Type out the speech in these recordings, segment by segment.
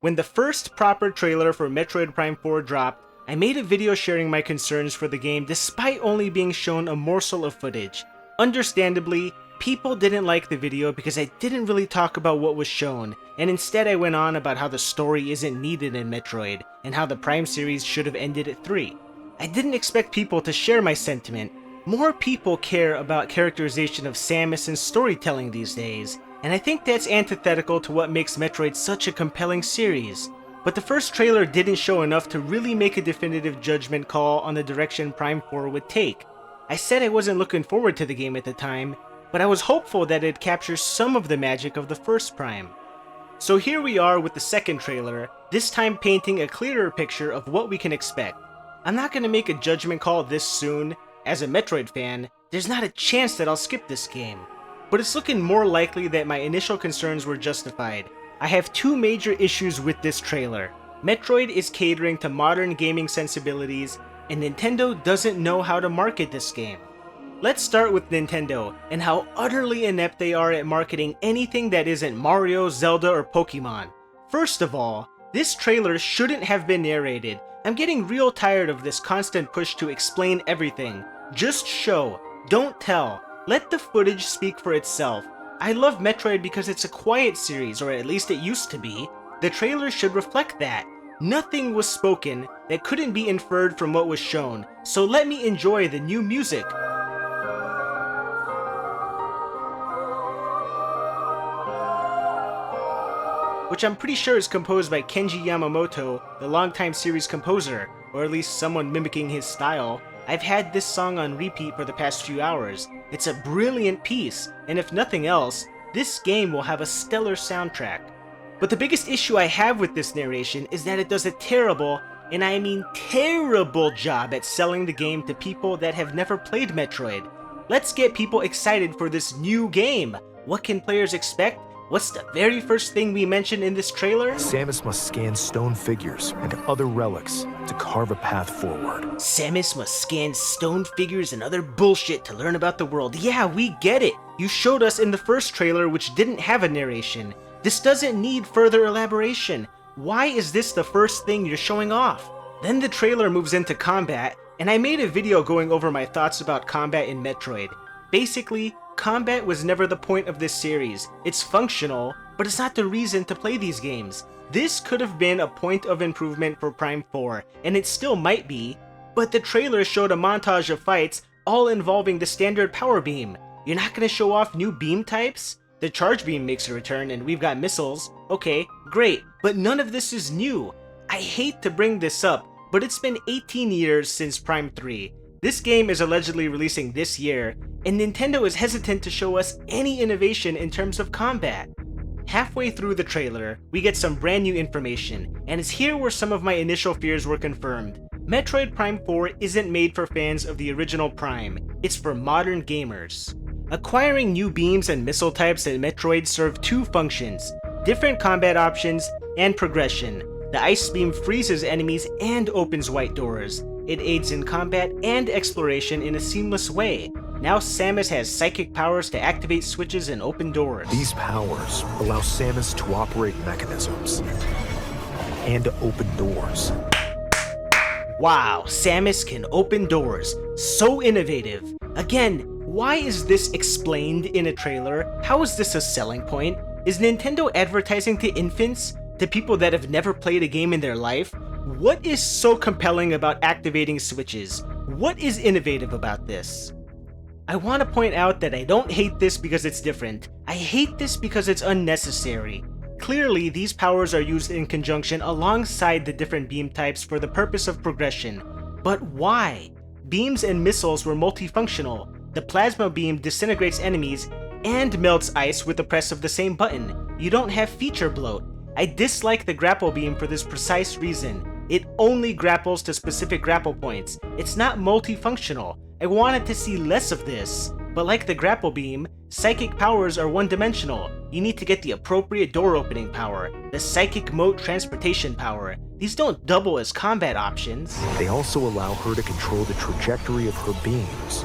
When the first proper trailer for Metroid Prime 4 dropped, I made a video sharing my concerns for the game despite only being shown a morsel of footage. Understandably, people didn't like the video because I didn't really talk about what was shown, and instead I went on about how the story isn't needed in Metroid, and how the Prime series should have ended at 3. I didn't expect people to share my sentiment. More people care about characterization of Samus and storytelling these days, and I think that's antithetical to what makes Metroid such a compelling series. But the first trailer didn't show enough to really make a definitive judgment call on the direction Prime 4 would take. I said I wasn't looking forward to the game at the time, but I was hopeful that it'd capture some of the magic of the first Prime. So here we are with the second trailer, this time painting a clearer picture of what we can expect. I'm not going to make a judgment call this soon. As a Metroid fan, there's not a chance that I'll skip this game. But it's looking more likely that my initial concerns were justified. I have two major issues with this trailer. Metroid is catering to modern gaming sensibilities, and Nintendo doesn't know how to market this game. Let's start with Nintendo, and how utterly inept they are at marketing anything that isn't Mario, Zelda, or Pokemon. First of all, this trailer shouldn't have been narrated. I'm getting real tired of this constant push to explain everything. Just show, don't tell. Let the footage speak for itself. I love Metroid because it's a quiet series, or at least it used to be. The trailer should reflect that. Nothing was spoken that couldn't be inferred from what was shown, so let me enjoy the new music. Which I'm pretty sure is composed by Kenji Yamamoto, the longtime series composer, or at least someone mimicking his style. I've had this song on repeat for the past few hours. It's a brilliant piece, and if nothing else, this game will have a stellar soundtrack. But the biggest issue I have with this narration is that it does a terrible, and I mean terrible job at selling the game to people that have never played Metroid. Let's get people excited for this new game. What can players expect? What's the very first thing we mentioned in this trailer? Samus must scan stone figures and other relics to carve a path forward. Samus must scan stone figures and other bullshit to learn about the world. Yeah, we get it. You showed us in the first trailer, which didn't have a narration. This doesn't need further elaboration. Why is this the first thing you're showing off? Then the trailer moves into combat, and I made a video going over my thoughts about combat in Metroid. Basically, combat was never the point of this series. It's functional, but it's not the reason to play these games. This could have been a point of improvement for Prime 4, and it still might be, but the trailer showed a montage of fights all involving the standard power beam. You're not going to show off new beam types? The charge beam makes a return and we've got missiles. Okay, great, but none of this is new. I hate to bring this up, but it's been 18 years since Prime 3. This game is allegedly releasing this year, and Nintendo is hesitant to show us any innovation in terms of combat. Halfway through the trailer, we get some brand new information, and it's here where some of my initial fears were confirmed. Metroid Prime 4 isn't made for fans of the original Prime, it's for modern gamers. Acquiring new beams and missile types in Metroid serve two functions: different combat options and progression. The ice beam freezes enemies and opens white doors. It aids in combat and exploration in a seamless way. Now Samus has psychic powers to activate switches and open doors. These powers allow Samus to operate mechanisms and to open doors. Wow, Samus can open doors. So innovative. Again, why is this explained in a trailer? How is this a selling point? Is Nintendo advertising to infants? To people that have never played a game in their life? What is so compelling about activating switches? What is innovative about this? I want to point out that I don't hate this because it's different. I hate this because it's unnecessary. Clearly, these powers are used in conjunction alongside the different beam types for the purpose of progression. But why? Beams and missiles were multifunctional. The plasma beam disintegrates enemies and melts ice with the press of the same button. You don't have feature bloat. I dislike the grapple beam for this precise reason. It only grapples to specific grapple points. It's not multifunctional. I wanted to see less of this. But like the grapple beam, psychic powers are one-dimensional. You need to get the appropriate door opening power, the psychic mote transportation power. These don't double as combat options. They also allow her to control the trajectory of her beams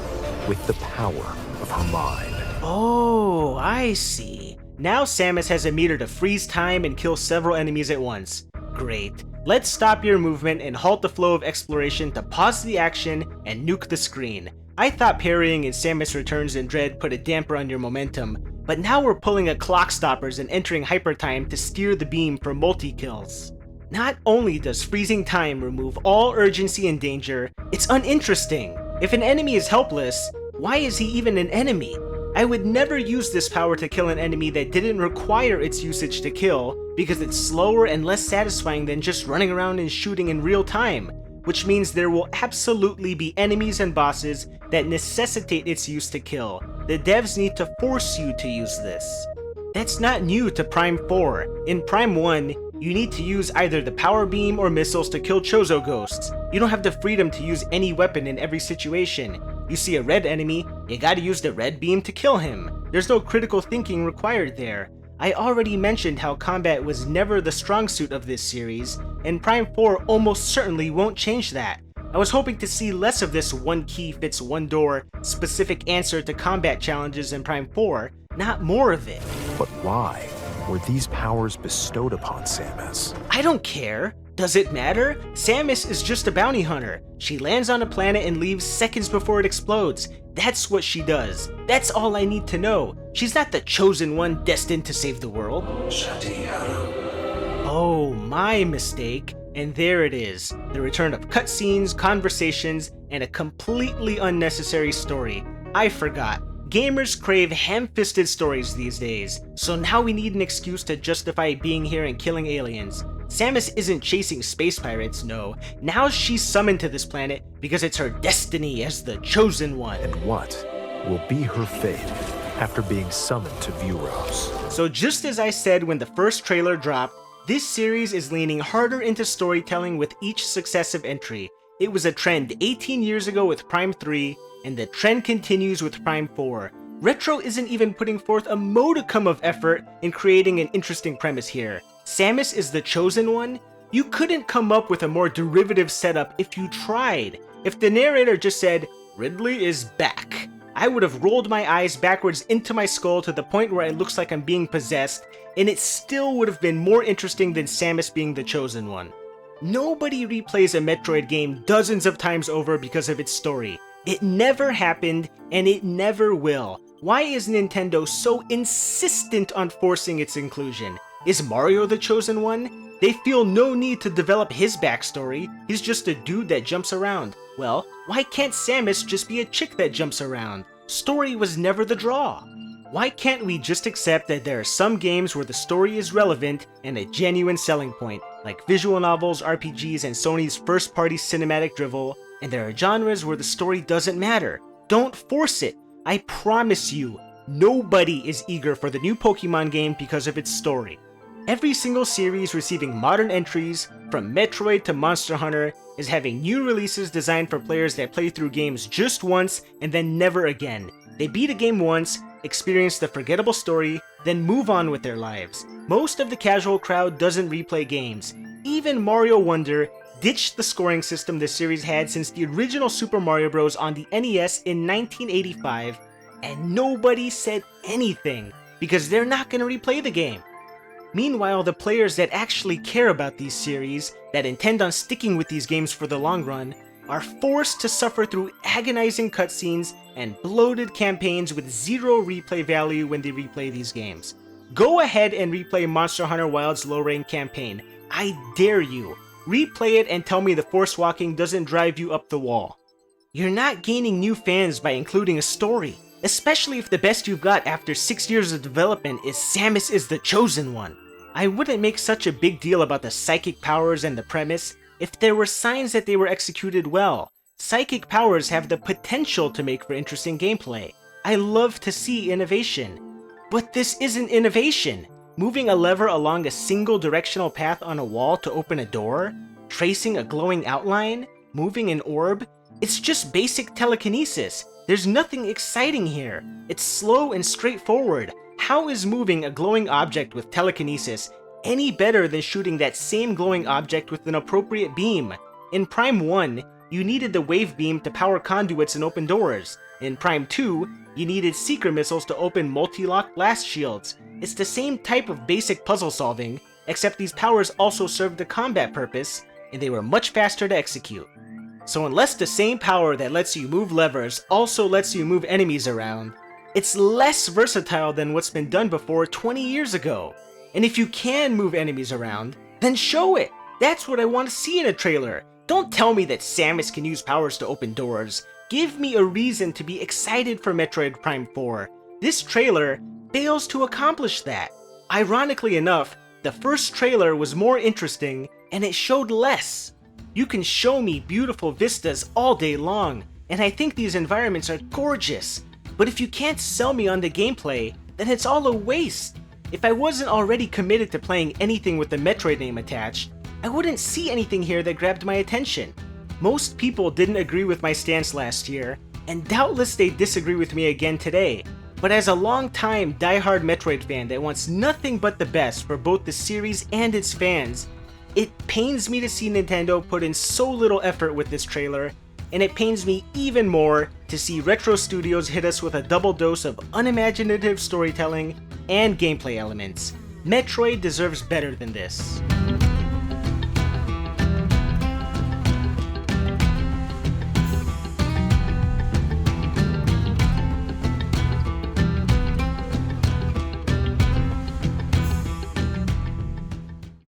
with the power of her mind. Oh, I see. Now Samus has a meter to freeze time and kill several enemies at once. great. Let's stop your movement and halt the flow of exploration to pause the action and nuke the screen. I thought parrying in Samus Returns and Dread put a damper on your momentum, but now we're pulling a clock stoppers and entering hyper time to steer the beam for multi-kills. Not only does freezing time remove all urgency and danger, it's uninteresting. If an enemy is helpless, why is he even an enemy? I would never use this power to kill an enemy that didn't require its usage to kill, because it's slower and less satisfying than just running around and shooting in real time, which means there will absolutely be enemies and bosses that necessitate its use to kill. The devs need to force you to use this. That's not new to Prime 4. In Prime 1, you need to use either the power beam or missiles to kill Chozo ghosts. You don't have the freedom to use any weapon in every situation. You see a red enemy, you gotta use the red beam to kill him. There's no critical thinking required there. I already mentioned how combat was never the strong suit of this series, and Prime 4 almost certainly won't change that. I was hoping to see less of this one key fits one door specific answer to combat challenges in Prime 4, not more of it. But why were these powers bestowed upon Samus? I don't care. Does it matter? Samus is just a bounty hunter. She lands on a planet and leaves seconds before it explodes. That's what she does. That's all I need to know. She's not the chosen one destined to save the world. Oh, my mistake. And there it is. The return of cutscenes, conversations, and a completely unnecessary story. I forgot. Gamers crave ham-fisted stories these days, so now we need an excuse to justify being here and killing aliens. Samus isn't chasing space pirates, no. Now she's summoned to this planet because it's her destiny as the chosen one. And what will be her fate after being summoned to Vuros? So just as I said when the first trailer dropped, this series is leaning harder into storytelling with each successive entry. It was a trend 18 years ago with Prime 3, and the trend continues with Prime 4. Retro isn't even putting forth a modicum of effort in creating an interesting premise here. Samus is the chosen one? You couldn't come up with a more derivative setup if you tried. If the narrator just said, "Ridley is back," I would have rolled my eyes backwards into my skull to the point where it looks like I'm being possessed, and it still would have been more interesting than Samus being the chosen one. Nobody replays a Metroid game dozens of times over because of its story. It never happened, and it never will. Why is Nintendo so insistent on forcing its inclusion? Is Mario the chosen one? They feel no need to develop his backstory. He's just a dude that jumps around. Well, why can't Samus just be a chick that jumps around? Story was never the draw. Why can't we just accept that there are some games where the story is relevant and a genuine selling point, like visual novels, RPGs, and Sony's first-party cinematic drivel, and there are genres where the story doesn't matter? Don't force it. I promise you, nobody is eager for the new Pokemon game because of its story. Every single series receiving modern entries, from Metroid to Monster Hunter, is having new releases designed for players that play through games just once and then never again. They beat a game once, experience the forgettable story, then move on with their lives. Most of the casual crowd doesn't replay games. Even Mario Wonder ditched the scoring system the series had since the original Super Mario Bros. On the NES in 1985, and nobody said anything, because they're not going to replay the game. Meanwhile, the players that actually care about these series, that intend on sticking with these games for the long run, are forced to suffer through agonizing cutscenes and bloated campaigns with zero replay value when they replay these games. Go ahead and replay Monster Hunter Wild's low-rank campaign. I dare you. Replay it and tell me the force walking doesn't drive you up the wall. You're not gaining new fans by including a story, especially if the best you've got after 6 years of development is Samus is the chosen one. I wouldn't make such a big deal about the psychic powers and the premise if there were signs that they were executed well. Psychic powers have the potential to make for interesting gameplay. I love to see innovation. But this isn't innovation. Moving a lever along a single directional path on a wall to open a door, tracing a glowing outline, moving an orb, it's just basic telekinesis. There's nothing exciting here. It's slow and straightforward. How is moving a glowing object with telekinesis any better than shooting that same glowing object with an appropriate beam? In Prime 1, you needed the wave beam to power conduits and open doors. In Prime 2, you needed seeker missiles to open multi-lock blast shields. It's the same type of basic puzzle solving, except these powers also served a combat purpose, and they were much faster to execute. So unless the same power that lets you move levers also lets you move enemies around, it's less versatile than what's been done before 20 years ago. And if you can move enemies around, then show it! That's what I want to see in a trailer! Don't tell me that Samus can use powers to open doors. Give me a reason to be excited for Metroid Prime 4. This trailer fails to accomplish that. Ironically enough, the first trailer was more interesting and it showed less. You can show me beautiful vistas all day long, and I think these environments are gorgeous. But if you can't sell me on the gameplay, then it's all a waste. If I wasn't already committed to playing anything with the Metroid name attached, I wouldn't see anything here that grabbed my attention. Most people didn't agree with my stance last year, and doubtless they disagree with me again today. But as a long-time die-hard Metroid fan that wants nothing but the best for both the series and its fans, it pains me to see Nintendo put in so little effort with this trailer, and it pains me even more to see Retro Studios hit us with a double dose of unimaginative storytelling and gameplay elements. Metroid deserves better than this.